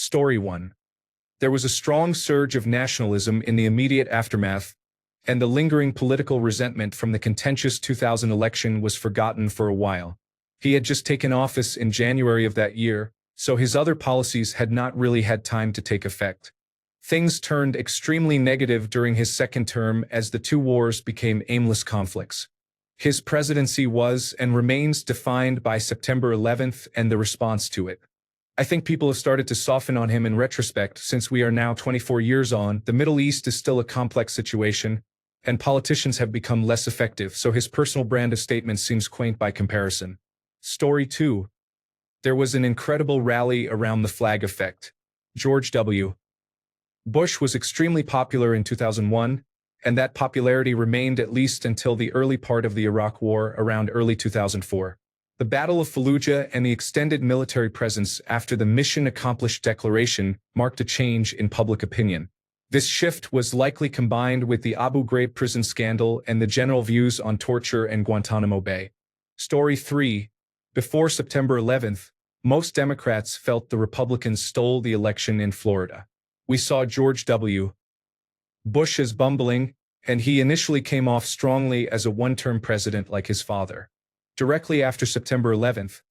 Story 1. There was a strong surge of nationalism in the immediate aftermath, and the lingering political resentment from the contentious 2000 election was forgotten for a while. He had just taken office in January of that year, so his other policies had not really had time to take effect. Things turned extremely negative during his second term as the two wars became aimless conflicts. His presidency was and remains defined by September 11th and the response to it. I think people have started to soften on him in retrospect since we are now 24 years on. The Middle East is still a complex situation, and politicians have become less effective, so his personal brand of statements seems quaint by comparison. Story 2. There was an incredible rally around the flag effect. George W. Bush was extremely popular in 2001, and that popularity remained at least until the early part of the Iraq War around early 2004. The Battle of Fallujah and the extended military presence after the Mission Accomplished declaration marked a change in public opinion. This shift was likely combined with the Abu Ghraib prison scandal and the general views on torture and Guantanamo Bay. Story 3. Before September 11th, most Democrats felt the Republicans stole the election in Florida. We saw George W. Bush as bumbling, and he initially came off strongly as a one-term president like his father. Directly after September 11th,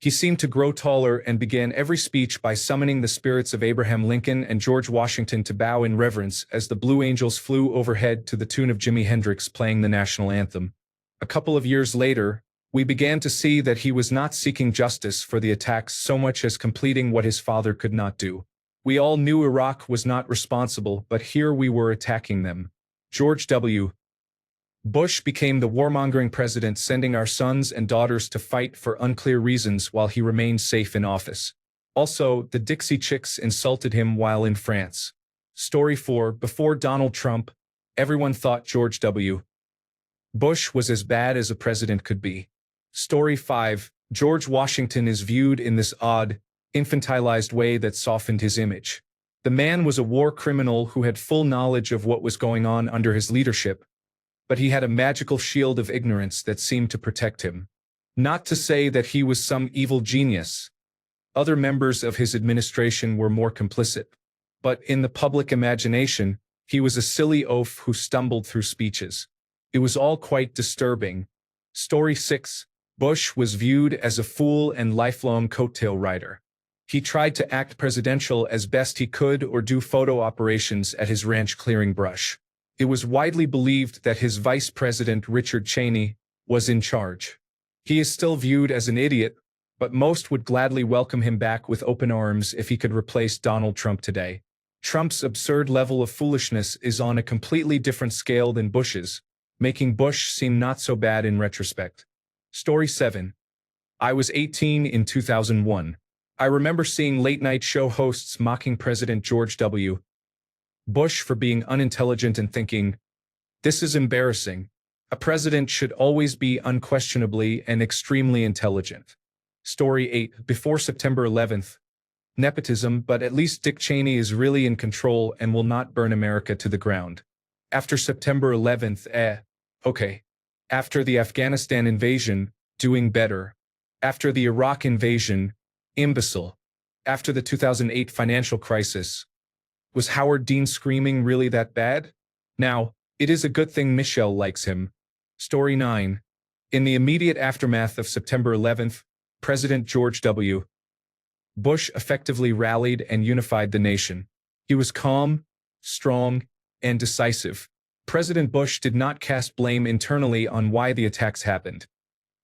he seemed to grow taller and began every speech by summoning the spirits of Abraham Lincoln and George Washington to bow in reverence as the Blue Angels flew overhead to the tune of Jimi Hendrix playing the national anthem. A couple of years later, we began to see that he was not seeking justice for the attacks so much as completing what his father could not do. We all knew Iraq was not responsible, but here we were attacking them. George W. Bush became the warmongering president, sending our sons and daughters to fight for unclear reasons while he remained safe in office. Also, the Dixie Chicks insulted him while in France. Story 4. Before Donald Trump, everyone thought George W. Bush was as bad as a president could be. Story 5. George Washington is viewed in this odd, infantilized way that softened his image. The man was a war criminal who had full knowledge of what was going on under his leadership, but he had a magical shield of ignorance that seemed to protect him. Not to say that he was some evil genius. Other members of his administration were more complicit. But in the public imagination, he was a silly oaf who stumbled through speeches. It was all quite disturbing. Story 6. Bush was viewed as a fool and lifelong coattail rider. He tried to act presidential as best he could or do photo operations at his ranch clearing brush. It was widely believed that his vice president, Richard Cheney, was in charge. He is still viewed as an idiot, but most would gladly welcome him back with open arms if he could replace Donald Trump today. Trump's absurd level of foolishness is on a completely different scale than Bush's, making Bush seem not so bad in retrospect. Story 7. I was 18 in 2001. I remember seeing late-night show hosts mocking President George W. Bush for being unintelligent and thinking, "This is embarrassing. A president should always be unquestionably and extremely intelligent." Story 8. Before September 11th. Nepotism, but at least Dick Cheney is really in control and will not burn America to the ground. After September 11th, okay. After the Afghanistan invasion, doing better. After the Iraq invasion, imbecile. After the 2008 financial crisis, was Howard Dean screaming really that bad? Now, it is a good thing Michelle likes him. Story 9. In the immediate aftermath of September 11th, President George W. Bush effectively rallied and unified the nation. He was calm, strong, and decisive. President Bush did not cast blame internally on why the attacks happened.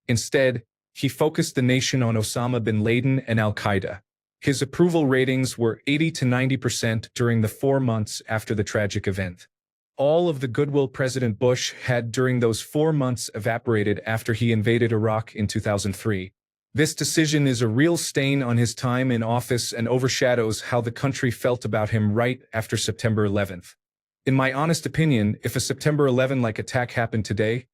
Instead, he focused the nation on Osama bin Laden and al-Qaeda. His approval ratings were 80 to 90% during the 4 months after the tragic event. All of the goodwill President Bush had during those 4 months evaporated after he invaded Iraq in 2003. This decision is a real stain on his time in office and overshadows how the country felt about him right after September 11th. In my honest opinion, if a September 11-like attack happened today,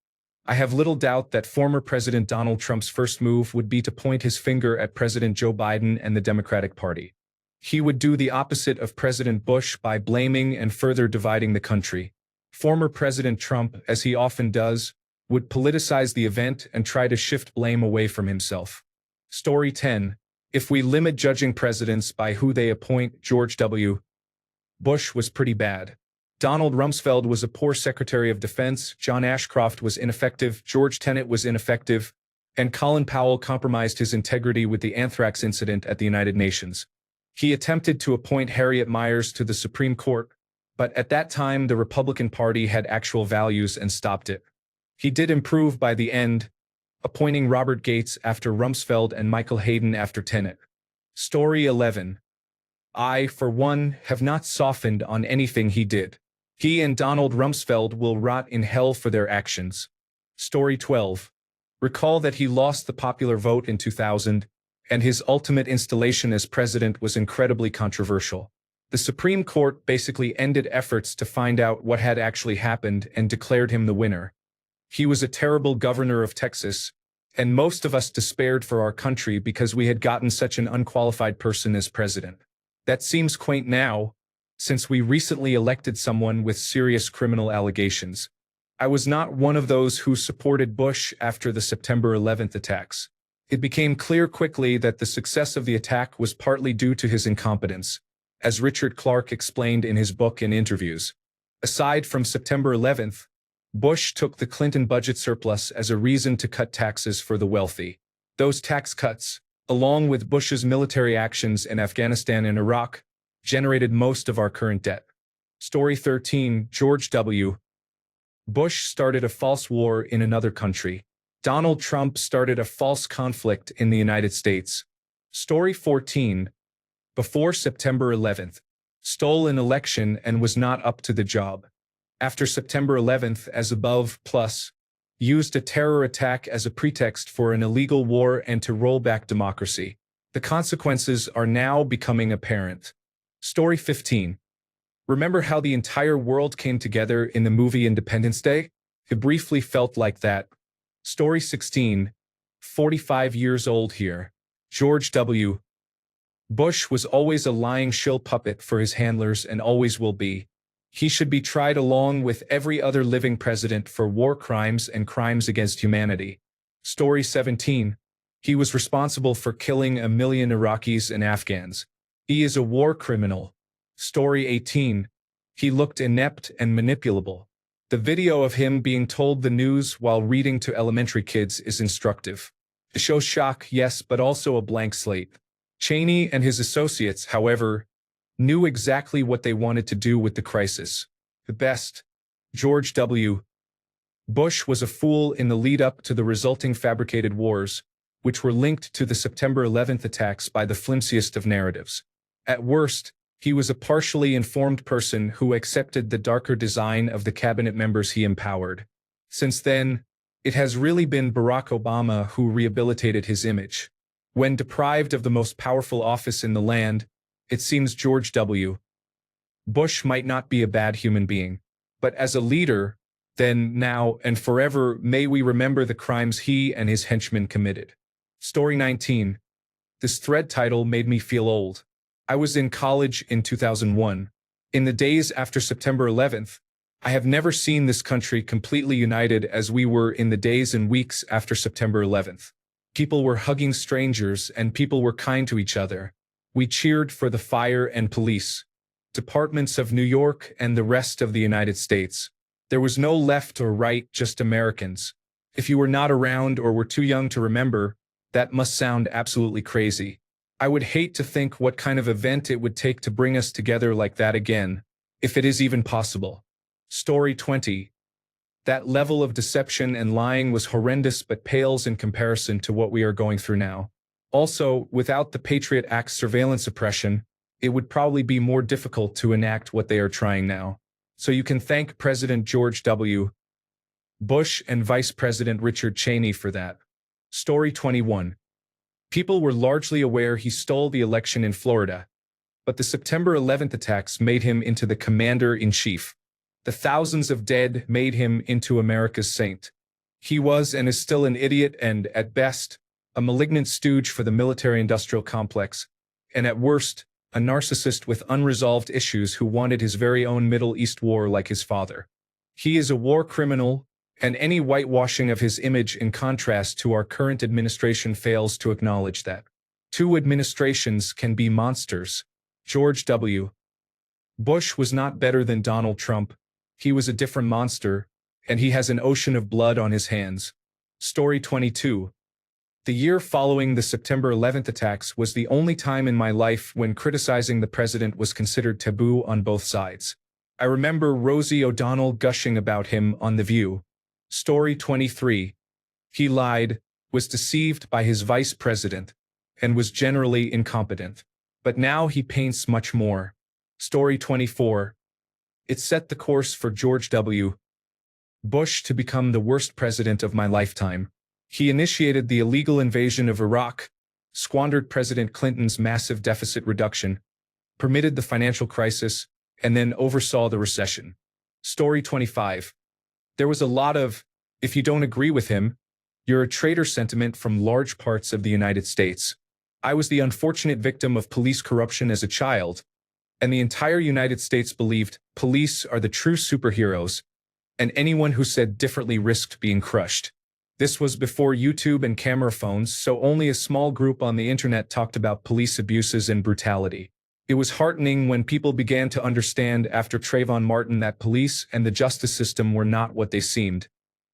I have little doubt that former President Donald Trump's first move would be to point his finger at President Joe Biden and the Democratic Party. He would do the opposite of President Bush by blaming and further dividing the country. Former President Trump, as he often does, would politicize the event and try to shift blame away from himself. Story 10. If we limit judging presidents by who they appoint, George W. Bush was pretty bad. Donald Rumsfeld was a poor Secretary of Defense, John Ashcroft was ineffective, George Tenet was ineffective, and Colin Powell compromised his integrity with the anthrax incident at the United Nations. He attempted to appoint Harriet Miers to the Supreme Court, but at that time the Republican Party had actual values and stopped it. He did improve by the end, appointing Robert Gates after Rumsfeld and Michael Hayden after Tenet. Story 11. I, for one, have not softened on anything he did. He and Donald Rumsfeld will rot in hell for their actions. Story 12. Recall that he lost the popular vote in 2000, and his ultimate installation as president was incredibly controversial. The Supreme Court basically ended efforts to find out what had actually happened and declared him the winner. He was a terrible governor of Texas, and most of us despaired for our country because we had gotten such an unqualified person as president. That seems quaint now, since we recently elected someone with serious criminal allegations. I was not one of those who supported Bush after the September 11th attacks. It became clear quickly that the success of the attack was partly due to his incompetence, as Richard Clarke explained in his book and interviews. Aside from September 11th, Bush took the Clinton budget surplus as a reason to cut taxes for the wealthy. Those tax cuts, along with Bush's military actions in Afghanistan and Iraq, generated most of our current debt. Story 13. George W. Bush started a false war in another country. Donald Trump started a false conflict in the United States. Story 14. Before September 11th, stole an election and was not up to the job. After September 11th, as above, plus, used a terror attack as a pretext for an illegal war and to roll back democracy. The consequences are now becoming apparent. Story 15. Remember how the entire world came together in the movie Independence Day? It briefly felt like that. Story 16. 45 years old here. George W. Bush was always a lying shill puppet for his handlers and always will be. He should be tried along with every other living president for war crimes and crimes against humanity. Story 17. He was responsible for killing 1 million Iraqis and Afghans. He is a war criminal. Story 18. He looked inept and manipulable. The video of him being told the news while reading to elementary kids is instructive. It shows shock, yes, but also a blank slate. Cheney and his associates, however, knew exactly what they wanted to do with the crisis. The best. George W. Bush was a fool in the lead-up to the resulting fabricated wars, which were linked to the September 11th attacks by the flimsiest of narratives. At worst, he was a partially informed person who accepted the darker design of the cabinet members he empowered. Since then, it has really been Barack Obama who rehabilitated his image. When deprived of the most powerful office in the land, it seems George W. Bush might not be a bad human being, but as a leader, then now and forever may we remember the crimes he and his henchmen committed. Story 19. This thread title made me feel old. I was in college in 2001. In the days after September 11th, I have never seen this country completely united as we were in the days and weeks after September 11th. People were hugging strangers and people were kind to each other. We cheered for the fire and police departments of New York and the rest of the United States. There was no left or right, just Americans. If you were not around or were too young to remember, that must sound absolutely crazy. I would hate to think what kind of event it would take to bring us together like that again, if it is even possible. Story 20. That level of deception and lying was horrendous but pales in comparison to what we are going through now. Also, without the Patriot Act's surveillance oppression, it would probably be more difficult to enact what they are trying now. So you can thank President George W. Bush and Vice President Richard Cheney for that. Story 21. People were largely aware he stole the election in Florida, but the September 11th attacks made him into the commander-in-chief. The thousands of dead made him into America's saint. He was and is still an idiot and, at best, a malignant stooge for the military-industrial complex, and at worst, a narcissist with unresolved issues who wanted his very own Middle East war like his father. He is a war criminal, and any whitewashing of his image in contrast to our current administration fails to acknowledge that. Two administrations can be monsters. George W. Bush was not better than Donald Trump. He was a different monster, and he has an ocean of blood on his hands. Story 22. The year following the September 11th attacks was the only time in my life when criticizing the president was considered taboo on both sides. I remember Rosie O'Donnell gushing about him on The View. Story 23. He lied, was deceived by his vice president, and was generally incompetent. But now he paints much more. Story 24. It set the course for George W. Bush to become the worst president of my lifetime. He initiated the illegal invasion of Iraq, squandered President Clinton's massive deficit reduction, permitted the financial crisis, and then oversaw the recession. Story 25. There was a lot of, if you don't agree with him, you're a traitor sentiment from large parts of the United States. I was the unfortunate victim of police corruption as a child, and the entire United States believed police are the true superheroes, and anyone who said differently risked being crushed. This was before YouTube and camera phones, so only a small group on the internet talked about police abuses and brutality. It was heartening when people began to understand after Trayvon Martin that police and the justice system were not what they seemed.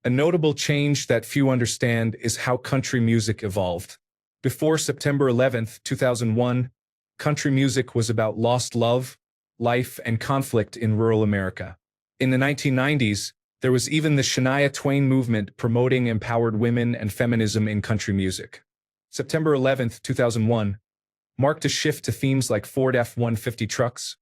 A notable change that few understand is how country music evolved. Before September 11th, 2001, country music was about lost love, life, and conflict in rural America. In the 1990s, there was even the Shania Twain movement promoting empowered women and feminism in country music. September 11th, 2001, marked a shift to themes like Ford F-150 trucks,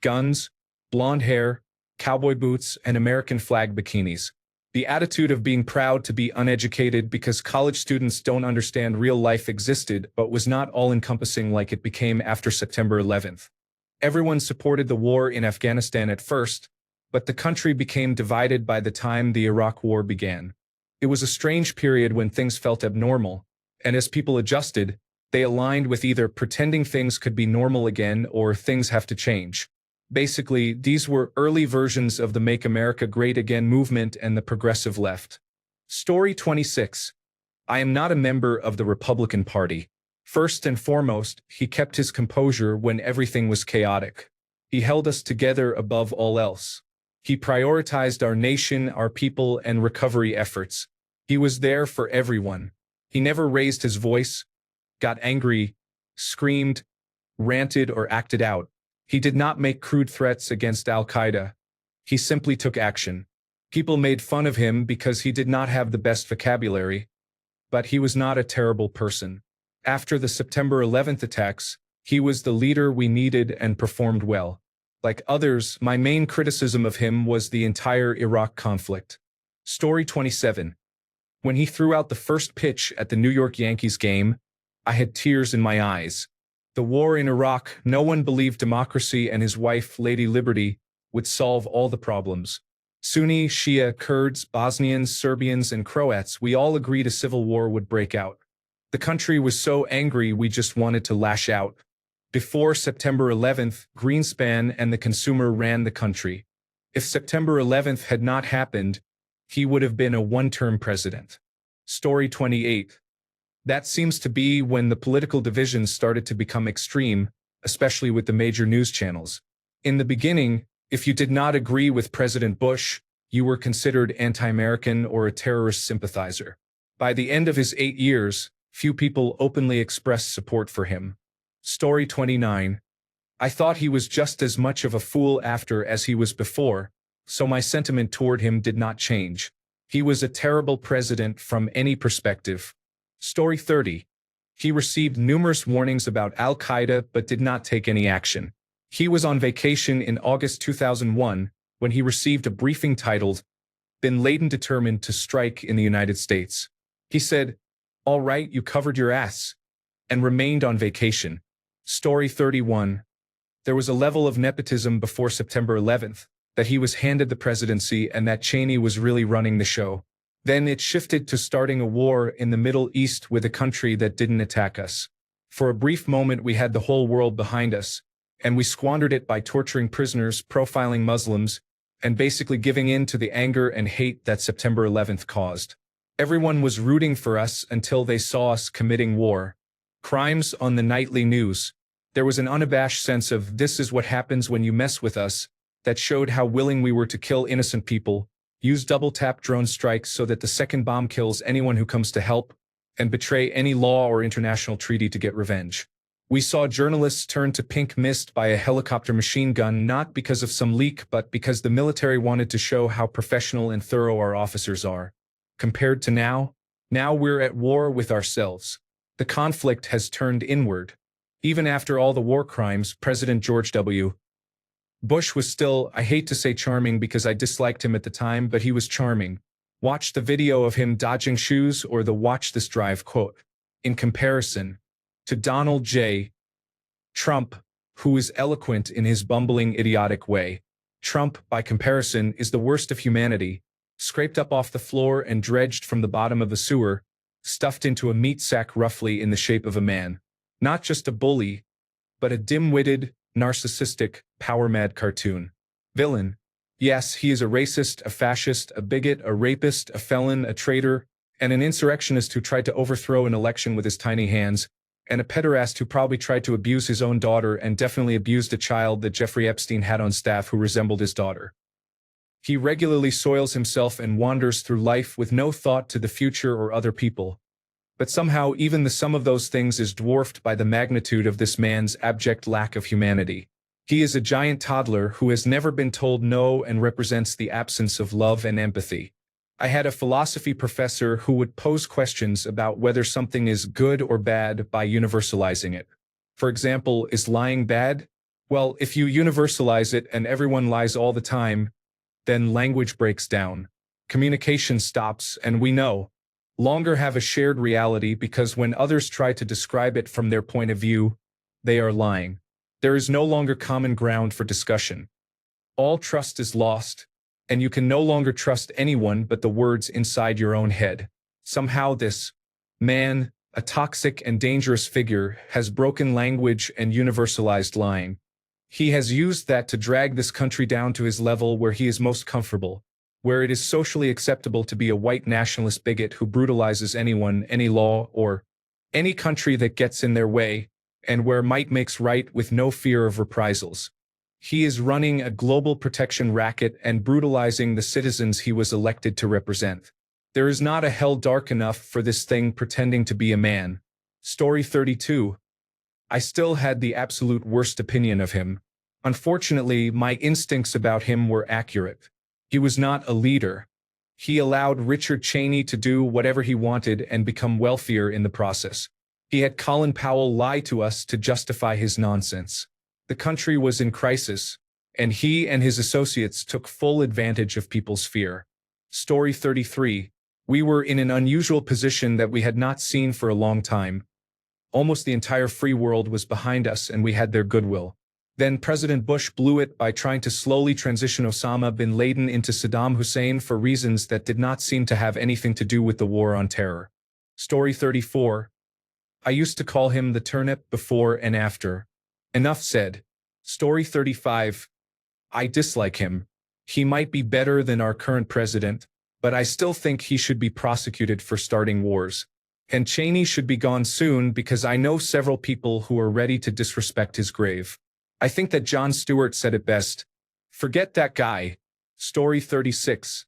guns, blonde hair, cowboy boots, and American flag bikinis. The attitude of being proud to be uneducated because college students don't understand real life existed but was not all-encompassing like it became after September 11th. Everyone supported the war in Afghanistan at first, but the country became divided by the time the Iraq War began. It was a strange period when things felt abnormal, and as people adjusted, they aligned with either pretending things could be normal again or things have to change. Basically, these were early versions of the Make America Great Again movement and the progressive left. Story 26. I am not a member of the Republican Party. First and foremost, he kept his composure when everything was chaotic. He held us together above all else. He prioritized our nation, our people, and recovery efforts. He was there for everyone. He never raised his voice, got angry, screamed, ranted, or acted out. He did not make crude threats against Al-Qaeda. He simply took action. People made fun of him because he did not have the best vocabulary, but he was not a terrible person. After the September 11th attacks, he was the leader we needed and performed well. Like others, my main criticism of him was the entire Iraq conflict. Story 27. When he threw out the first pitch at the New York Yankees game, I had tears in my eyes. The war in Iraq, no one believed democracy and his wife, Lady Liberty, would solve all the problems. Sunni, Shia, Kurds, Bosnians, Serbians, and Croats, we all agreed a civil war would break out. The country was so angry we just wanted to lash out. Before September 11th, Greenspan and the consumer ran the country. If September 11th had not happened, he would have been a one-term president. Story 28. That seems to be when the political divisions started to become extreme, especially with the major news channels. In the beginning, if you did not agree with President Bush, you were considered anti-American or a terrorist sympathizer. By the end of his 8 years, few people openly expressed support for him. Story 29. I thought he was just as much of a fool after as he was before, so my sentiment toward him did not change. He was a terrible president from any perspective. Story 30. He received numerous warnings about Al-Qaeda but did not take any action. He was on vacation in August 2001 when he received a briefing titled, Bin Laden Determined to Strike in the United States. He said, "All right, you covered your ass," and remained on vacation. Story 31. There was a level of nepotism before September 11th, that he was handed the presidency and that Cheney was really running the show. Then it shifted to starting a war in the Middle East with a country that didn't attack us. For a brief moment we had the whole world behind us, and we squandered it by torturing prisoners, profiling Muslims, and basically giving in to the anger and hate that September 11th caused. Everyone was rooting for us until they saw us committing war. Crimes on the nightly news. There was an unabashed sense of "this is what happens when you mess with us" that showed how willing we were to kill innocent people, use double-tap drone strikes so that the second bomb kills anyone who comes to help, and betray any law or international treaty to get revenge. We saw journalists turn to pink mist by a helicopter machine gun not because of some leak but because the military wanted to show how professional and thorough our officers are. Compared to now we're at war with ourselves. The conflict has turned inward. Even after all the war crimes, President George W. Bush was still, I hate to say charming because I disliked him at the time, but he was charming. Watch the video of him dodging shoes or the "watch this drive" quote. In comparison to Donald J. Trump, who is eloquent in his bumbling, idiotic way, Trump, by comparison, is the worst of humanity, scraped up off the floor and dredged from the bottom of a sewer, stuffed into a meat sack roughly in the shape of a man. Not just a bully, but a dim-witted, narcissistic, power-mad cartoon. Villain. Yes, he is a racist, a fascist, a bigot, a rapist, a felon, a traitor, and an insurrectionist who tried to overthrow an election with his tiny hands, and a pederast who probably tried to abuse his own daughter and definitely abused a child that Jeffrey Epstein had on staff who resembled his daughter. He regularly soils himself and wanders through life with no thought to the future or other people. But somehow even the sum of those things is dwarfed by the magnitude of this man's abject lack of humanity. He is a giant toddler who has never been told no and represents the absence of love and empathy. I had a philosophy professor who would pose questions about whether something is good or bad by universalizing it. For example, is lying bad? Well, if you universalize it and everyone lies all the time, then language breaks down. Communication stops, and we no longer have a shared reality because when others try to describe it from their point of view, they are lying. There is no longer common ground for discussion. All trust is lost, and you can no longer trust anyone but the words inside your own head. Somehow this man, a toxic and dangerous figure, has broken language and universalized lying. He has used that to drag this country down to his level where he is most comfortable, where it is socially acceptable to be a white nationalist bigot who brutalizes anyone, any law, or any country that gets in their way, and where might makes right with no fear of reprisals. He is running a global protection racket and brutalizing the citizens he was elected to represent. There is not a hell dark enough for this thing pretending to be a man. Story 32. I still had the absolute worst opinion of him. Unfortunately, my instincts about him were accurate. He was not a leader. He allowed Richard Cheney to do whatever he wanted and become wealthier in the process. He had Colin Powell lie to us to justify his nonsense. The country was in crisis, and he and his associates took full advantage of people's fear. Story 33. We were in an unusual position that we had not seen for a long time. Almost the entire free world was behind us and we had their goodwill. Then President Bush blew it by trying to slowly transition Osama bin Laden into Saddam Hussein for reasons that did not seem to have anything to do with the war on terror. Story 34. I used to call him the turnip before and after. Enough said. Story 35. I dislike him. He might be better than our current president, but I still think he should be prosecuted for starting wars. And Cheney should be gone soon because I know several people who are ready to disrespect his grave. I think that Jon Stewart said it best. Forget that guy. Story 36.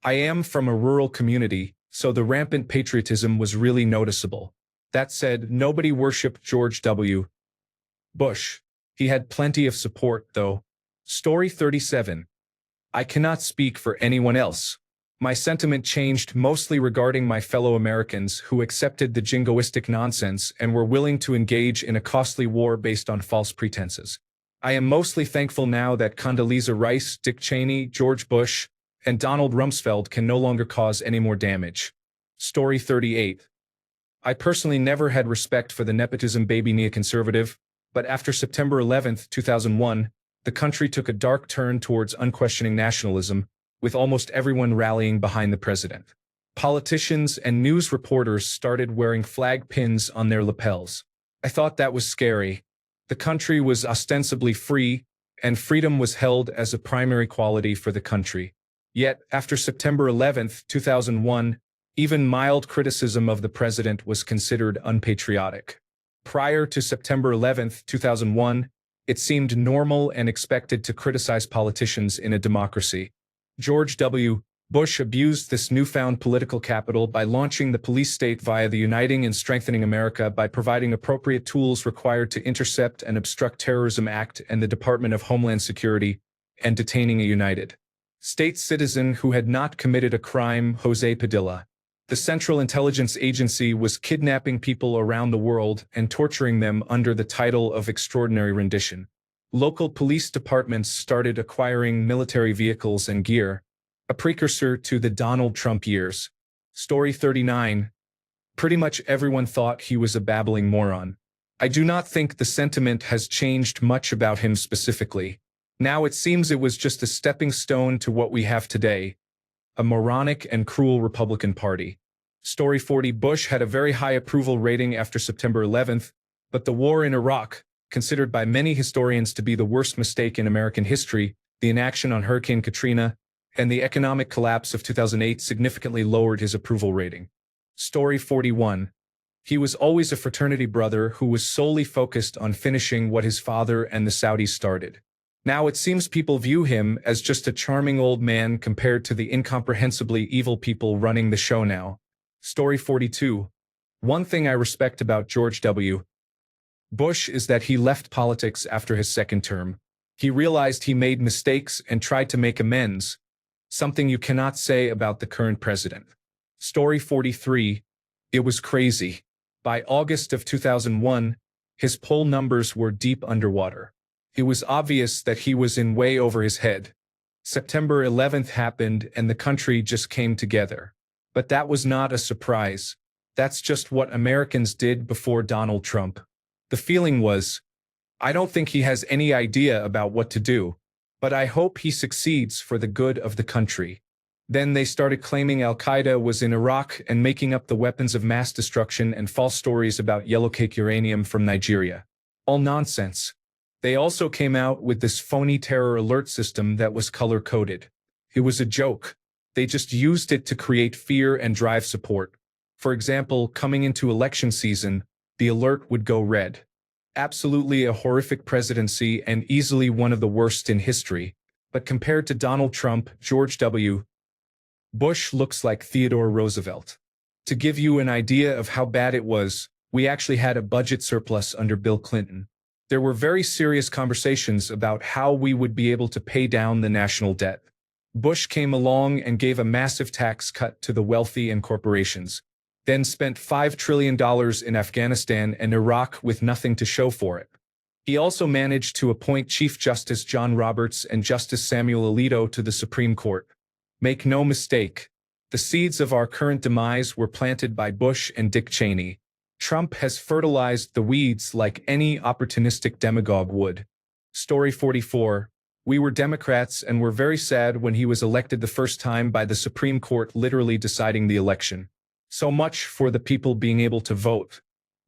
I am from a rural community, so the rampant patriotism was really noticeable. That said, nobody worshipped George W. Bush. He had plenty of support, though. Story 37. I cannot speak for anyone else. My sentiment changed mostly regarding my fellow Americans who accepted the jingoistic nonsense and were willing to engage in a costly war based on false pretenses. I am mostly thankful now that Condoleezza Rice, Dick Cheney, George Bush, and Donald Rumsfeld can no longer cause any more damage. Story 38. I personally never had respect for the nepotism baby neoconservative, but after September 11, 2001, the country took a dark turn towards unquestioning nationalism, with almost everyone rallying behind the president. Politicians and news reporters started wearing flag pins on their lapels. I thought that was scary. The country was ostensibly free, and freedom was held as a primary quality for the country. Yet, after September 11, 2001, even mild criticism of the president was considered unpatriotic. Prior to September 11, 2001, it seemed normal and expected to criticize politicians in a democracy. George W. Bush abused this newfound political capital by launching the police state via the Uniting and Strengthening America by providing appropriate tools required to intercept and obstruct Terrorism Act and the Department of Homeland Security, and detaining a United States citizen who had not committed a crime, Jose Padilla. The Central Intelligence Agency was kidnapping people around the world and torturing them under the title of extraordinary rendition. Local police departments started acquiring military vehicles and gear, a precursor to the Donald Trump years. Story 39. Pretty much everyone thought he was a babbling moron. I do not think the sentiment has changed much about him specifically. Now it seems it was just a stepping stone to what we have today, a moronic and cruel Republican Party. Story 40. Bush had a very high approval rating after September 11th, but the war in Iraq, considered by many historians to be the worst mistake in American history, the inaction on Hurricane Katrina, and the economic collapse of 2008 significantly lowered his approval rating. Story 41. He was always a fraternity brother who was solely focused on finishing what his father and the Saudis started. Now it seems people view him as just a charming old man compared to the incomprehensibly evil people running the show now. Story 42. One thing I respect about George W. Bush is that he left politics after his second term. He realized he made mistakes and tried to make amends, something you cannot say about the current president. Story 43. It was crazy. By August of 2001, his poll numbers were deep underwater. It was obvious that he was in way over his head. September 11th happened and the country just came together. But that was not a surprise. That's just what Americans did before Donald Trump. The feeling was, I don't think he has any idea about what to do, but I hope he succeeds for the good of the country. Then they started claiming Al-Qaeda was in Iraq and making up the weapons of mass destruction and false stories about yellowcake uranium from Nigeria. All nonsense. They also came out with this phony terror alert system that was color-coded. It was a joke. They just used it to create fear and drive support. For example, coming into election season, the alert would go red. Absolutely a horrific presidency and easily one of the worst in history. But compared to Donald Trump, George W. Bush looks like Theodore Roosevelt. To give you an idea of how bad it was, we actually had a budget surplus under Bill Clinton. There were very serious conversations about how we would be able to pay down the national debt. Bush came along and gave a massive tax cut to the wealthy and corporations, then spent $5 trillion in Afghanistan and Iraq with nothing to show for it. He also managed to appoint Chief Justice John Roberts and Justice Samuel Alito to the Supreme Court. Make no mistake, the seeds of our current demise were planted by Bush and Dick Cheney. Trump has fertilized the weeds like any opportunistic demagogue would. Story 44. We were Democrats and were very sad when he was elected the first time by the Supreme Court literally deciding the election. So much for the people being able to vote.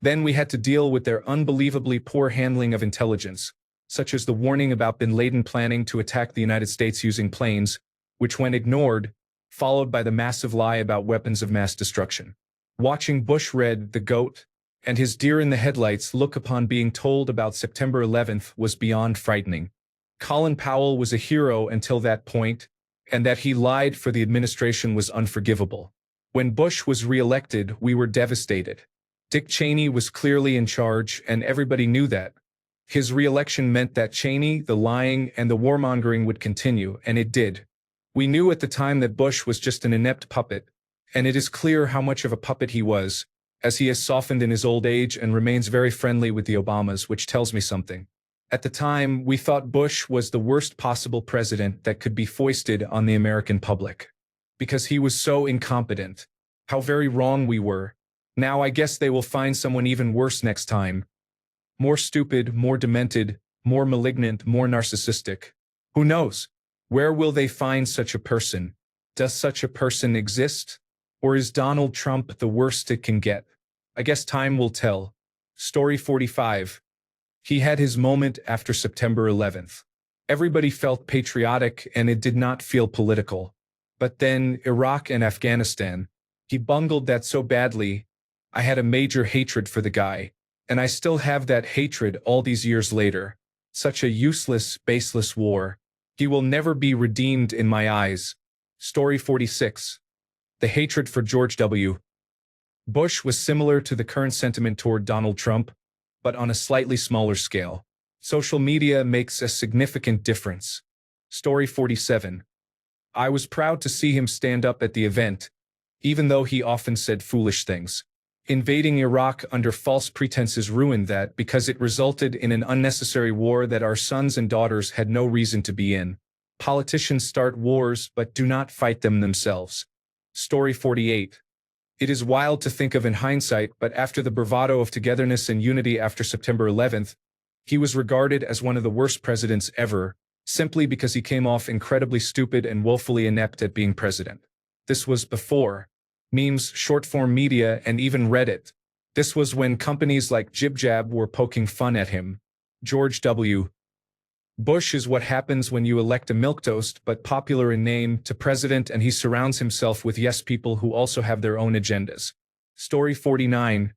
Then we had to deal with their unbelievably poor handling of intelligence, such as the warning about bin Laden planning to attack the United States using planes, which went ignored, followed by the massive lie about weapons of mass destruction. Watching Bush Red, the GOAT, and his deer in the headlights look upon being told about September 11th was beyond frightening. Colin Powell was a hero until that point, and that he lied for the administration was unforgivable. When Bush was re-elected, we were devastated. Dick Cheney was clearly in charge, and everybody knew that. His re-election meant that Cheney, the lying, and the warmongering would continue, and it did. We knew at the time that Bush was just an inept puppet, and it is clear how much of a puppet he was, as he has softened in his old age and remains very friendly with the Obamas, which tells me something. At the time, we thought Bush was the worst possible president that could be foisted on the American public. Because he was so incompetent. How very wrong we were. Now I guess they will find someone even worse next time. More stupid, more demented, more malignant, more narcissistic. Who knows? Where will they find such a person? Does such a person exist? Or is Donald Trump the worst it can get? I guess time will tell. Story 45. He had his moment after September 11th. Everybody felt patriotic and it did not feel political. But then, Iraq and Afghanistan. He bungled that so badly. I had a major hatred for the guy. And I still have that hatred all these years later. Such a useless, baseless war. He will never be redeemed in my eyes. Story 46. The hatred for George W. Bush was similar to the current sentiment toward Donald Trump, but on a slightly smaller scale. Social media makes a significant difference. Story 47. I was proud to see him stand up at the event, even though he often said foolish things. Invading Iraq under false pretenses ruined that because it resulted in an unnecessary war that our sons and daughters had no reason to be in. Politicians start wars but do not fight them themselves. Story 48. It is wild to think of in hindsight, but after the bravado of togetherness and unity after September 11th, he was regarded as one of the worst presidents ever, simply because he came off incredibly stupid and woefully inept at being president. This was before memes, short-form media, and even Reddit. This was when companies like JibJab were poking fun at him. George W. Bush is what happens when you elect a milquetoast but popular in name to president, and he surrounds himself with yes people who also have their own agendas. Story 49.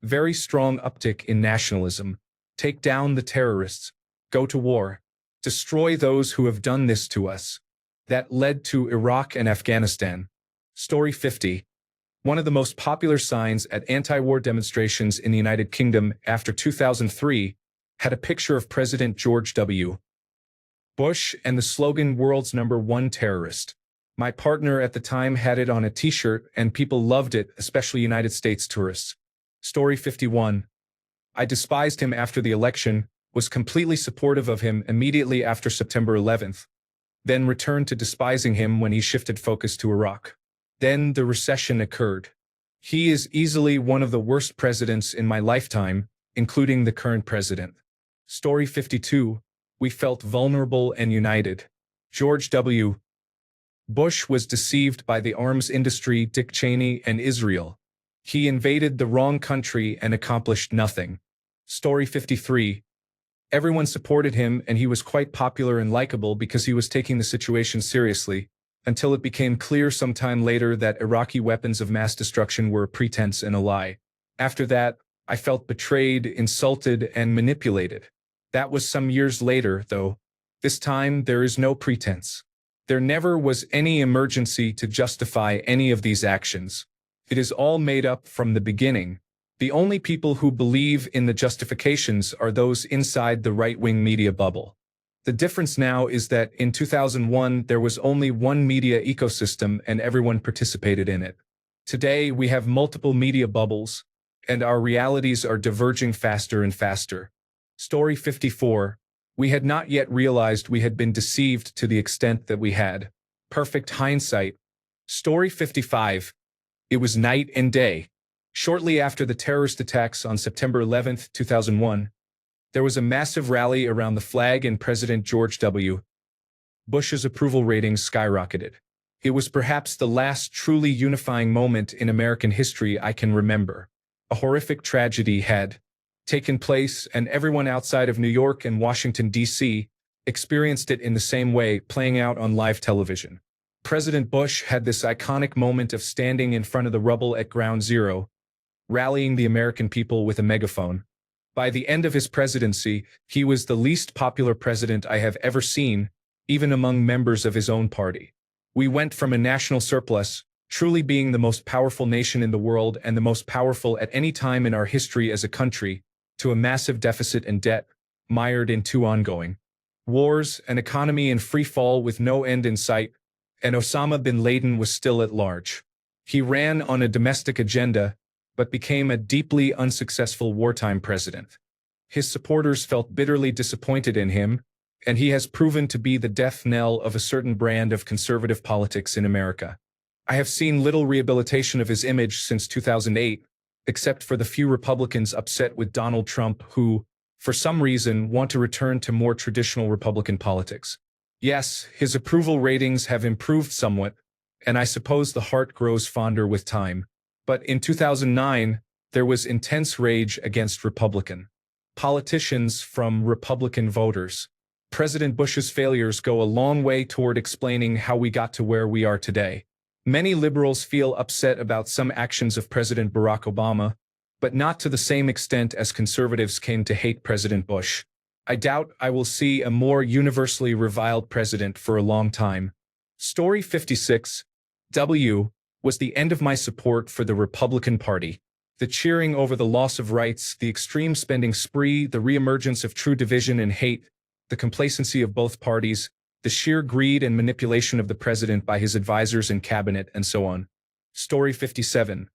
Very strong uptick in nationalism. Take down the terrorists. Go to war. Destroy those who have done this to us. That led to Iraq and Afghanistan. Story 50. One of the most popular signs at anti-war demonstrations in the United Kingdom after 2003 had a picture of President George W. Bush and the slogan "World's #1 terrorist." My partner at the time had it on a t-shirt and people loved it, especially United States tourists. Story 51. I despised him after the election, was completely supportive of him immediately after September 11th, then returned to despising him when he shifted focus to Iraq. Then the recession occurred. He is easily one of the worst presidents in my lifetime, including the current president. Story 52. We felt vulnerable and united. George W. Bush was deceived by the arms industry, Dick Cheney, and Israel. He invaded the wrong country and accomplished nothing. Story 53. Everyone supported him and he was quite popular and likable because he was taking the situation seriously, until it became clear sometime later that Iraqi weapons of mass destruction were a pretense and a lie. After that, I felt betrayed, insulted, and manipulated. That was some years later, though. This time, there is no pretense. There never was any emergency to justify any of these actions. It is all made up from the beginning. The only people who believe in the justifications are those inside the right-wing media bubble. The difference now is that in 2001 there was only one media ecosystem and everyone participated in it. Today we have multiple media bubbles, and our realities are diverging faster and faster. Story 54. We had not yet realized we had been deceived to the extent that we had. Perfect hindsight. Story 55. It was night and day. Shortly after the terrorist attacks on September 11, 2001, there was a massive rally around the flag and President George W. Bush's approval ratings skyrocketed. It was perhaps the last truly unifying moment in American history I can remember. A horrific tragedy had taken place, and everyone outside of New York and Washington, D.C., experienced it in the same way, playing out on live television. President Bush had this iconic moment of standing in front of the rubble at Ground Zero, rallying the American people with a megaphone. By the end of his presidency, he was the least popular president I have ever seen, even among members of his own party. We went from a national surplus, truly being the most powerful nation in the world and the most powerful at any time in our history as a country, to a massive deficit and debt, mired in two ongoing wars, an economy in free fall with no end in sight, and Osama bin Laden was still at large. He ran on a domestic agenda, but became a deeply unsuccessful wartime president. His supporters felt bitterly disappointed in him, and he has proven to be the death knell of a certain brand of conservative politics in America. I have seen little rehabilitation of his image since 2008, except for the few Republicans upset with Donald Trump who, for some reason, want to return to more traditional Republican politics. Yes, his approval ratings have improved somewhat, and I suppose the heart grows fonder with time. But in 2009, there was intense rage against Republican politicians from Republican voters. President Bush's failures go a long way toward explaining how we got to where we are today. Many liberals feel upset about some actions of President Barack Obama, but not to the same extent as conservatives came to hate President Bush. I doubt I will see a more universally reviled president for a long time. Story 56. W. was the end of my support for the Republican Party. The cheering over the loss of rights, the extreme spending spree, the reemergence of true division and hate, the complacency of both parties, the sheer greed and manipulation of the president by his advisors and cabinet, and so on. Story 57.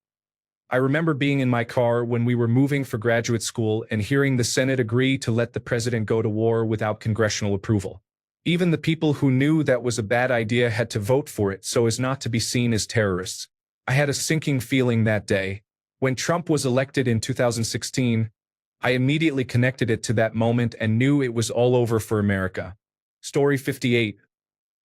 I remember being in my car when we were moving for graduate school and hearing the Senate agree to let the president go to war without congressional approval. Even the people who knew that was a bad idea had to vote for it so as not to be seen as terrorists. I had a sinking feeling that day. When Trump was elected in 2016, I immediately connected it to that moment and knew it was all over for America. Story 58.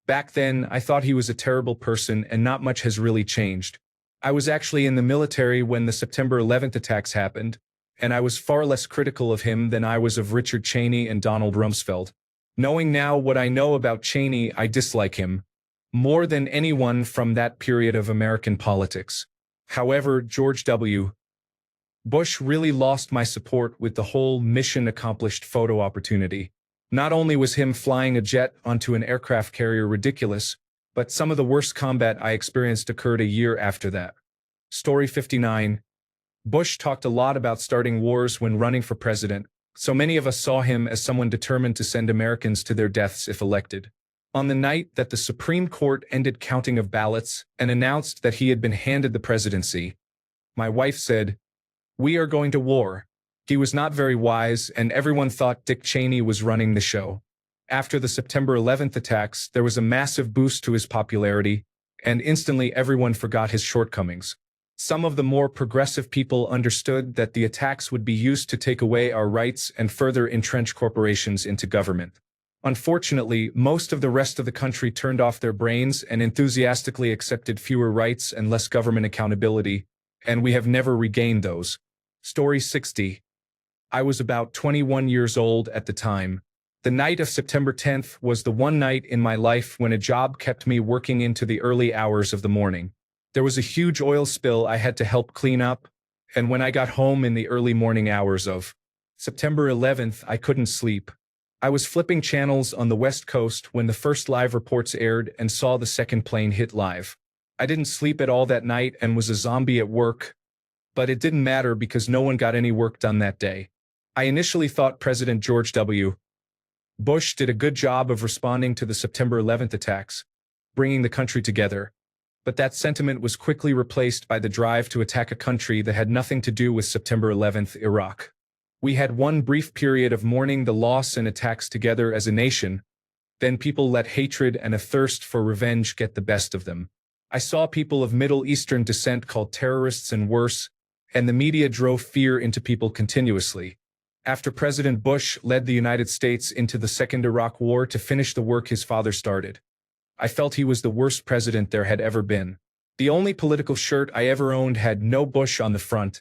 Back then, I thought he was a terrible person and not much has really changed. I was actually in the military when the September 11th attacks happened, and I was far less critical of him than I was of Richard Cheney and Donald Rumsfeld. Knowing now what I know about Cheney, I dislike him more than anyone from that period of American politics. However, George W. Bush really lost my support with the whole mission accomplished photo opportunity. Not only was him flying a jet onto an aircraft carrier ridiculous, but some of the worst combat I experienced occurred a year after that. Story 59. Bush talked a lot about starting wars when running for president, so many of us saw him as someone determined to send Americans to their deaths if elected. On the night that the Supreme Court ended counting of ballots and announced that he had been handed the presidency, my wife said, "We are going to war." He was not very wise, and everyone thought Dick Cheney was running the show. After the September 11th attacks, there was a massive boost to his popularity, and instantly everyone forgot his shortcomings. Some of the more progressive people understood that the attacks would be used to take away our rights and further entrench corporations into government. Unfortunately, most of the rest of the country turned off their brains and enthusiastically accepted fewer rights and less government accountability, and we have never regained those. Story 60. I was about 21 years old at the time. The night of September 10th was the one night in my life when a job kept me working into the early hours of the morning. There was a huge oil spill I had to help clean up, and when I got home in the early morning hours of September 11th, I couldn't sleep. I was flipping channels on the West Coast when the first live reports aired and saw the second plane hit live. I didn't sleep at all that night and was a zombie at work, but it didn't matter because no one got any work done that day. I initially thought President George W. Bush did a good job of responding to the September 11th attacks, bringing the country together. But that sentiment was quickly replaced by the drive to attack a country that had nothing to do with September 11th, Iraq. We had one brief period of mourning the loss and attacks together as a nation, then people let hatred and a thirst for revenge get the best of them. I saw people of Middle Eastern descent called terrorists and worse, and the media drove fear into people continuously. After President Bush led the United States into the Second Iraq War to finish the work his father started, I felt he was the worst president there had ever been. The only political shirt I ever owned had no Bush on the front,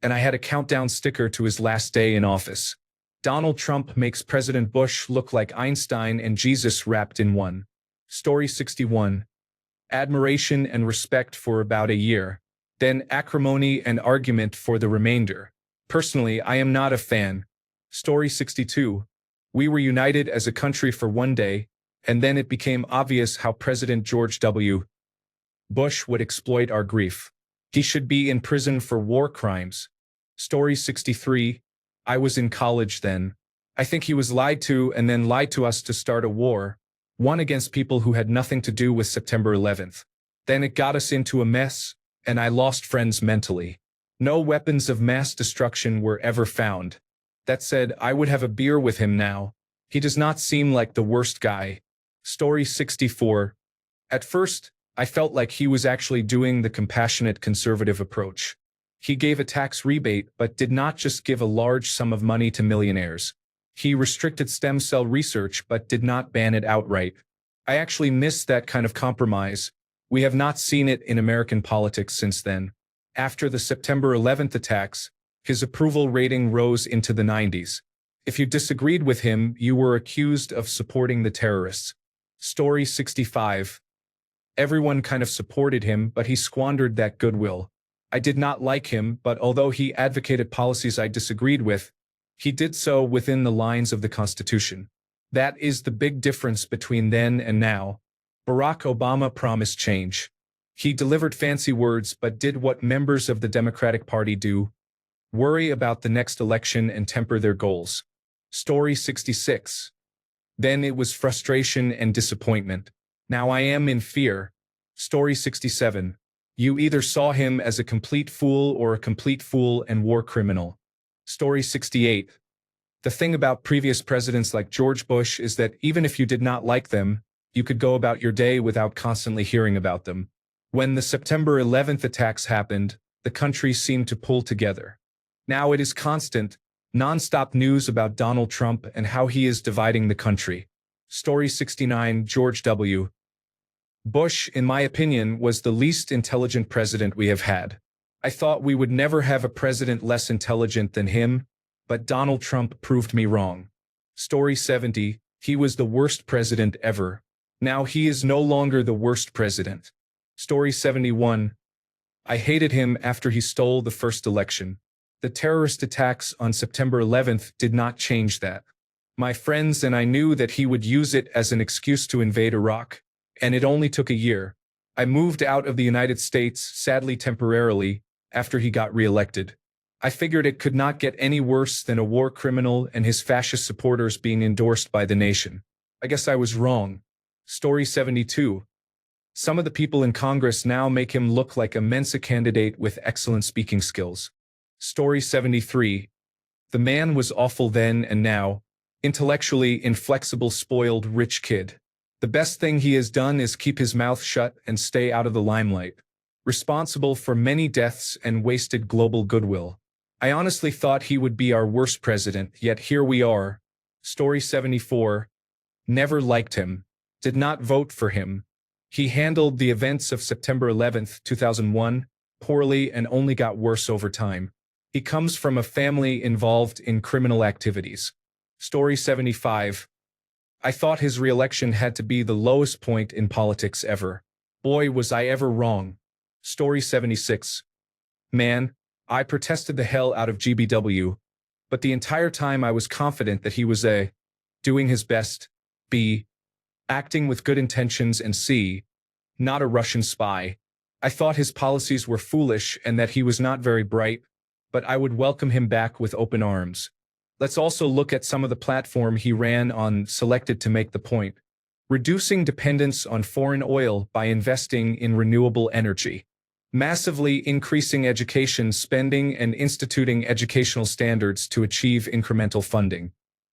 and I had a countdown sticker to his last day in office. Donald Trump makes President Bush look like Einstein and Jesus wrapped in one. Story 61. Admiration and respect for about a year, then acrimony and argument for the remainder. Personally, I am not a fan. Story 62. We were united as a country for one day, and then it became obvious how President George W. Bush would exploit our grief. He should be in prison for war crimes. Story 63. I was in college then. I think he was lied to and then lied to us to start a war, one against people who had nothing to do with September 11th. Then it got us into a mess, and I lost friends mentally. No weapons of mass destruction were ever found. That said, I would have a beer with him now. He does not seem like the worst guy. Story 64. At first, I felt like he was actually doing the compassionate conservative approach. He gave a tax rebate but did not just give a large sum of money to millionaires. He restricted stem cell research but did not ban it outright. I actually miss that kind of compromise. We have not seen it in American politics since then. After the September 11th attacks, his approval rating rose into the 90s. If you disagreed with him, you were accused of supporting the terrorists. Story 65. Everyone kind of supported him, but he squandered that goodwill. I did not like him, but although he advocated policies I disagreed with, he did so within the lines of the Constitution. That is the big difference between then and now. Barack Obama promised change. He delivered fancy words but did what members of the Democratic Party do: worry about the next election and temper their goals. Story 66. Then it was frustration and disappointment. Now I am in fear. Story 67. You either saw him as a complete fool or a complete fool and war criminal. Story 68. The thing about previous presidents like George Bush is that even if you did not like them, you could go about your day without constantly hearing about them. When the September 11th attacks happened, the country seemed to pull together. Now it is constant, non-stop news about Donald Trump and how he is dividing the country. Story 69. George W. Bush, in my opinion, was the least intelligent president we have had. I thought we would never have a president less intelligent than him, but Donald Trump proved me wrong. Story 70. He was the worst president ever. Now he is no longer the worst president. Story 71. I hated him after he stole the first election. The terrorist attacks on September 11th did not change that. My friends and I knew that he would use it as an excuse to invade Iraq, and it only took a year. I moved out of the United States, sadly temporarily, after he got reelected. I figured it could not get any worse than a war criminal and his fascist supporters being endorsed by the nation. I guess I was wrong. Story 72. Some of the people in Congress now make him look like a Mensa candidate with excellent speaking skills. Story 73. The man was awful then and now. Intellectually inflexible, spoiled, rich kid. The best thing he has done is keep his mouth shut and stay out of the limelight. Responsible for many deaths and wasted global goodwill. I honestly thought he would be our worst president, yet here we are. Story 74. Never liked him. Did not vote for him. He handled the events of September 11th, 2001, poorly and only got worse over time. He comes from a family involved in criminal activities. Story 75. I thought his re-election had to be the lowest point in politics ever. Boy, was I ever wrong. Story 76. Man, I protested the hell out of GBW, but the entire time I was confident that he was A, doing his best, B, acting with good intentions, and C, not a Russian spy. I thought his policies were foolish and that he was not very bright, but I would welcome him back with open arms. Let's also look at some of the platform he ran on, selected to make the point. Reducing dependence on foreign oil by investing in renewable energy. Massively increasing education spending and instituting educational standards to achieve incremental funding.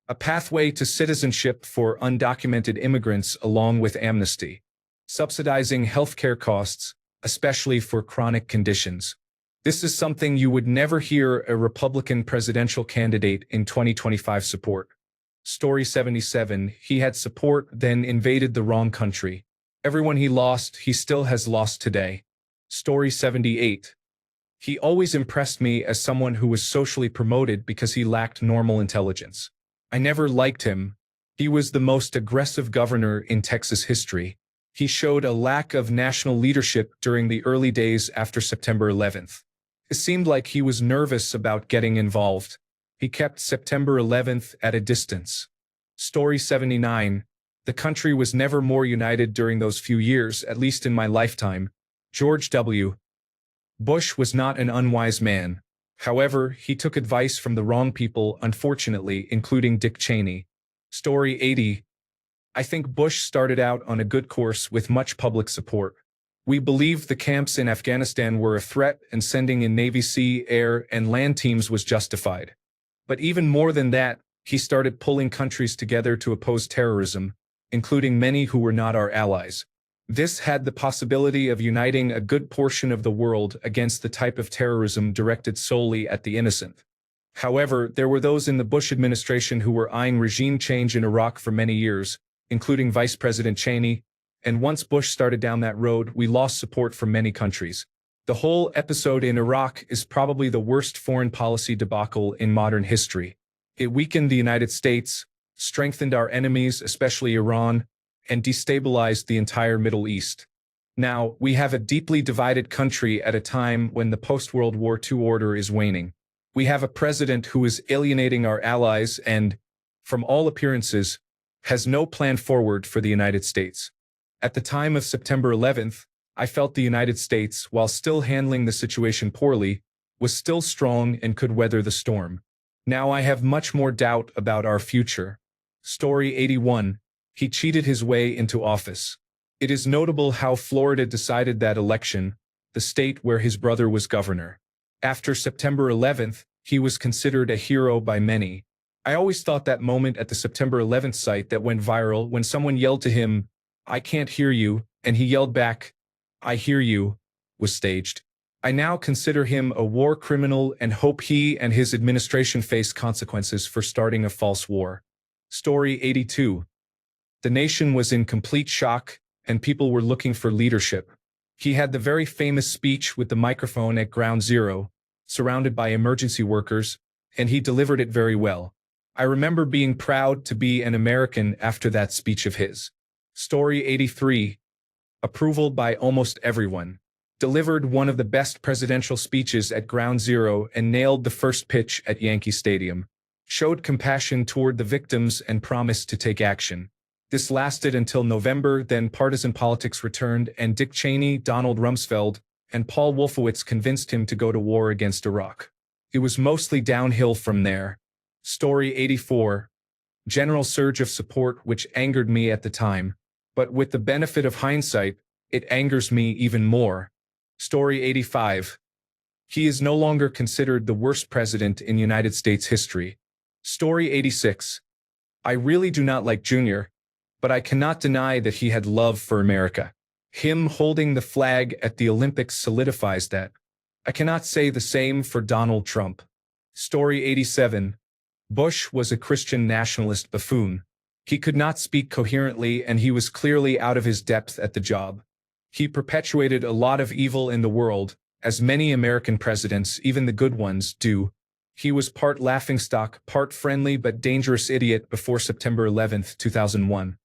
A pathway to citizenship for undocumented immigrants along with amnesty. Subsidizing healthcare costs, especially for chronic conditions. This is something you would never hear a Republican presidential candidate in 2025 support. Story 77. He had support, then invaded the wrong country. Everyone he lost, he still has lost today. Story 78. He always impressed me as someone who was socially promoted because he lacked normal intelligence. I never liked him. He was the most aggressive governor in Texas history. He showed a lack of national leadership during the early days after September 11th. It seemed like he was nervous about getting involved. He kept September 11th at a distance. Story 79. The country was never more united during those few years, at least in my lifetime. George W. Bush was not an unwise man. However, he took advice from the wrong people, unfortunately, including Dick Cheney. Story 80. I think Bush started out on a good course with much public support. We believed the camps in Afghanistan were a threat and sending in Navy, Sea, Air, and land teams was justified. But even more than that, he started pulling countries together to oppose terrorism, including many who were not our allies. This had the possibility of uniting a good portion of the world against the type of terrorism directed solely at the innocent. However, there were those in the Bush administration who were eyeing regime change in Iraq for many years, including Vice President Cheney, and once Bush started down that road, we lost support from many countries. The whole episode in Iraq is probably the worst foreign policy debacle in modern history. It weakened the United States, strengthened our enemies, especially Iran, and destabilized the entire Middle East. Now, we have a deeply divided country at a time when the post-World War II order is waning. We have a president who is alienating our allies and, from all appearances, has no plan forward for the United States. At the time of September 11th, I felt the United States, while still handling the situation poorly, was still strong and could weather the storm. Now I have much more doubt about our future. Story 81. He cheated his way into office. It is notable how Florida decided that election, the state where his brother was governor. After September 11th, he was considered a hero by many. I always thought that moment at the September 11th site that went viral when someone yelled to him, "I can't hear you," and he yelled back, "I hear you," was staged. I now consider him a war criminal and hope he and his administration face consequences for starting a false war. Story 82. The nation was in complete shock, and people were looking for leadership. He had the very famous speech with the microphone at Ground Zero, surrounded by emergency workers, and he delivered it very well. I remember being proud to be an American after that speech of his. Story 83. Approval by almost everyone. Delivered one of the best presidential speeches at Ground Zero and nailed the first pitch at Yankee Stadium. Showed compassion toward the victims and promised to take action. This lasted until November, then partisan politics returned and Dick Cheney, Donald Rumsfeld, and Paul Wolfowitz convinced him to go to war against Iraq. It was mostly downhill from there. Story 84. General surge of support which angered me at the time, but with the benefit of hindsight, it angers me even more. Story 85. He is no longer considered the worst president in United States history. Story 86. I really do not like Jr., but I cannot deny that he had love for America. Him holding the flag at the Olympics solidifies that. I cannot say the same for Donald Trump. Story 87. Bush was a Christian nationalist buffoon. He could not speak coherently and he was clearly out of his depth at the job. He perpetuated a lot of evil in the world, as many American presidents, even the good ones, do. He was part laughingstock, part friendly but dangerous idiot before September 11, 2001.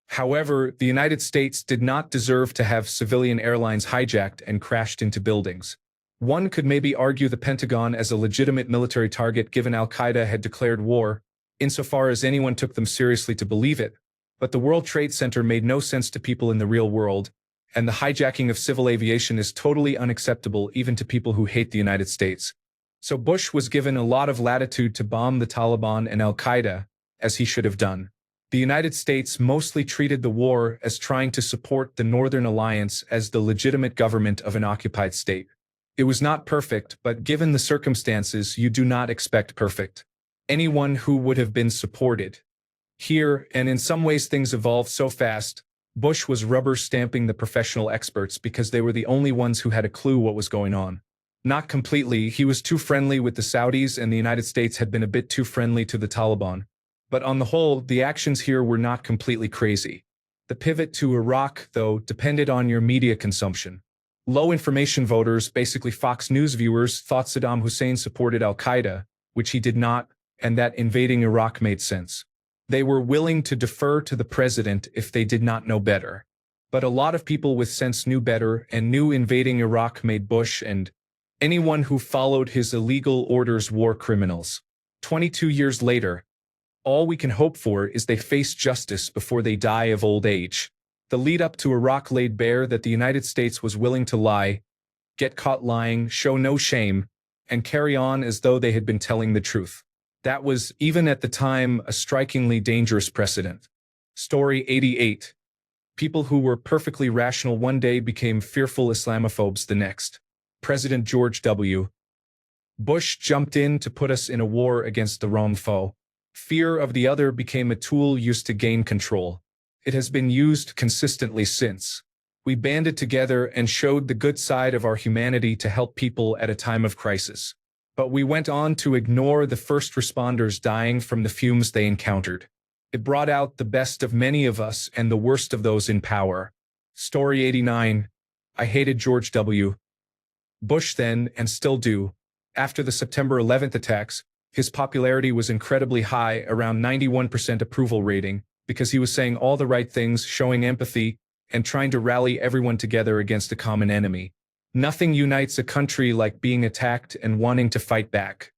However, the United States did not deserve to have civilian airlines hijacked and crashed into buildings. One could maybe argue the Pentagon as a legitimate military target given Al-Qaeda had declared war, insofar as anyone took them seriously to believe it, but the World Trade Center made no sense to people in the real world, and the hijacking of civil aviation is totally unacceptable even to people who hate the United States. So Bush was given a lot of latitude to bomb the Taliban and Al-Qaeda, as he should have done. The United States mostly treated the war as trying to support the Northern Alliance as the legitimate government of an occupied state. It was not perfect, but given the circumstances, you do not expect perfect. Anyone who would have been supported. Here, and in some ways things evolved so fast, Bush was rubber stamping the professional experts because they were the only ones who had a clue what was going on. Not completely, he was too friendly with the Saudis and the United States had been a bit too friendly to the Taliban. But on the whole, the actions here were not completely crazy. The pivot to Iraq, though, depended on your media consumption. Low-information voters, basically Fox News viewers, thought Saddam Hussein supported Al-Qaeda, which he did not, and that invading Iraq made sense. They were willing to defer to the president if they did not know better. But a lot of people with sense knew better and knew invading Iraq made Bush and anyone who followed his illegal orders war criminals. 22 years later, all we can hope for is they face justice before they die of old age. The lead-up to Iraq laid bare that the United States was willing to lie, get caught lying, show no shame, and carry on as though they had been telling the truth. That was, even at the time, a strikingly dangerous precedent. Story 88. People who were perfectly rational one day became fearful Islamophobes the next. President George W. Bush jumped in to put us in a war against the wrong foe. Fear of the other became a tool used to gain control. It has been used consistently since. We banded together and showed the good side of our humanity to help people at a time of crisis. But we went on to ignore the first responders dying from the fumes they encountered. It brought out the best of many of us and the worst of those in power. Story 89. I hated George W. Bush then, and still do. After the September 11th attacks, his popularity was incredibly high, around 91% approval rating, because he was saying all the right things, showing empathy, and trying to rally everyone together against a common enemy. Nothing unites a country like being attacked and wanting to fight back.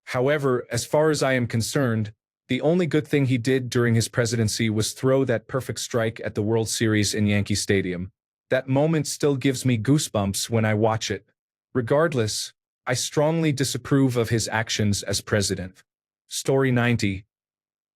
However, as far as I am concerned, the only good thing he did during his presidency was throw that perfect strike at the World Series in Yankee Stadium. That moment still gives me goosebumps when I watch it. Regardless, I strongly disapprove of his actions as president. Story 90.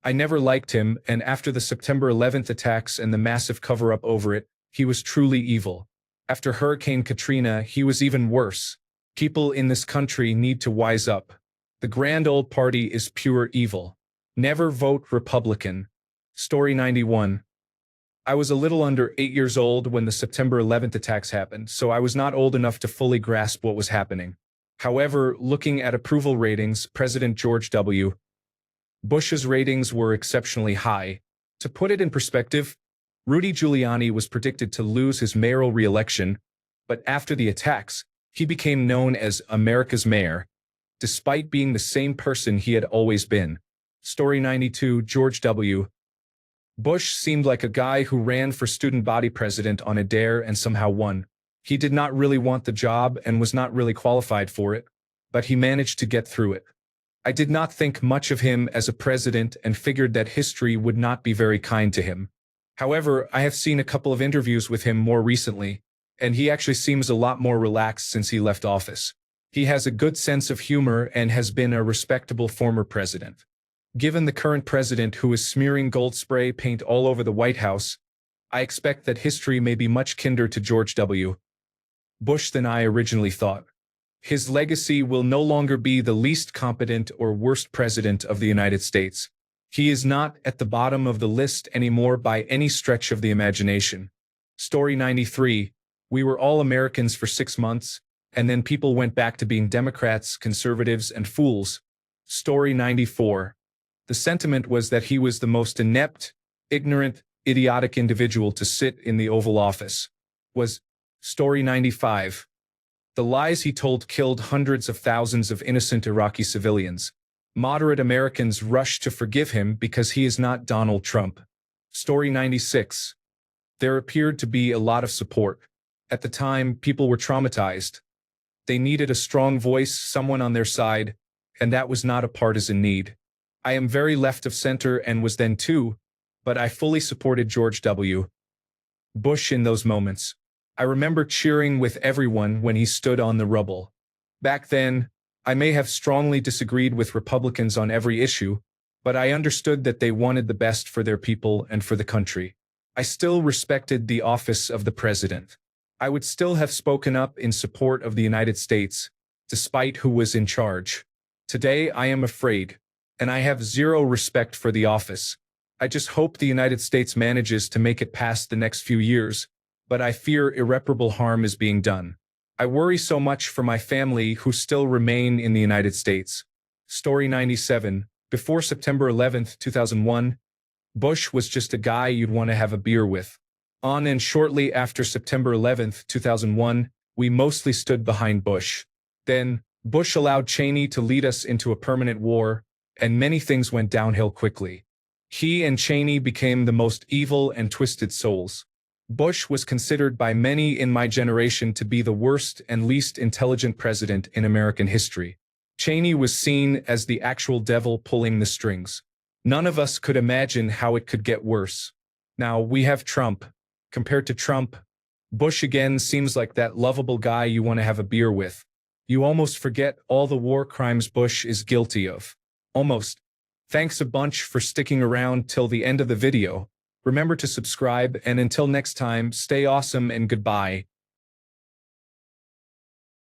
I never liked him, and after the September 11th attacks and the massive cover-up over it, he was truly evil. After Hurricane Katrina, he was even worse. People in this country need to wise up. The grand old party is pure evil. Never vote Republican. Story 91. I was a little under 8 years old when the September 11th attacks happened, so I was not old enough to fully grasp what was happening. However, looking at approval ratings, President George W. Bush's ratings were exceptionally high. To put it in perspective, Rudy Giuliani was predicted to lose his mayoral re-election, but after the attacks, he became known as America's mayor, despite being the same person he had always been. Story 92. George W. Bush seemed like a guy who ran for student body president on a dare and somehow won. He did not really want the job and was not really qualified for it, but he managed to get through it. I did not think much of him as a president and figured that history would not be very kind to him. However, I have seen a couple of interviews with him more recently, and he actually seems a lot more relaxed since he left office. He has a good sense of humor and has been a respectable former president. Given the current president who is smearing gold spray paint all over the White House, I expect that history may be much kinder to George W. Bush than I originally thought. His legacy will no longer be the least competent or worst president of the United States. He is not at the bottom of the list anymore by any stretch of the imagination. Story 93. We were all Americans for 6 months, and then people went back to being Democrats, conservatives, and fools. Story 94. The sentiment was that he was the most inept, ignorant, idiotic individual to sit in the Oval Office. Was Story 95. The lies he told killed hundreds of thousands of innocent Iraqi civilians. Moderate Americans rushed to forgive him because he is not Donald Trump. Story 96. There appeared to be a lot of support. At the time, people were traumatized. They needed a strong voice, someone on their side, and that was not a partisan need. I am very left of center and was then too, but I fully supported George W. Bush in those moments. I remember cheering with everyone when he stood on the rubble. Back then, I may have strongly disagreed with Republicans on every issue, but I understood that they wanted the best for their people and for the country. I still respected the office of the president. I would still have spoken up in support of the United States, despite who was in charge. Today, I am afraid, and I have zero respect for the office. I just hope the United States manages to make it past the next few years, but I fear irreparable harm is being done. I worry so much for my family who still remain in the United States. Story 97. Before September 11th, 2001, Bush was just a guy you'd want to have a beer with. On and shortly after September 11th, 2001, we mostly stood behind Bush. Then, Bush allowed Cheney to lead us into a permanent war, and many things went downhill quickly. He and Cheney became the most evil and twisted souls. Bush was considered by many in my generation to be the worst and least intelligent president in American history. Cheney was seen as the actual devil pulling the strings. None of us could imagine how it could get worse. Now, we have Trump. Compared to Trump, Bush again seems like that lovable guy you want to have a beer with. You almost forget all the war crimes Bush is guilty of. Almost. Thanks a bunch for sticking around till the end of the video. Remember to subscribe, and until next time, stay awesome and goodbye.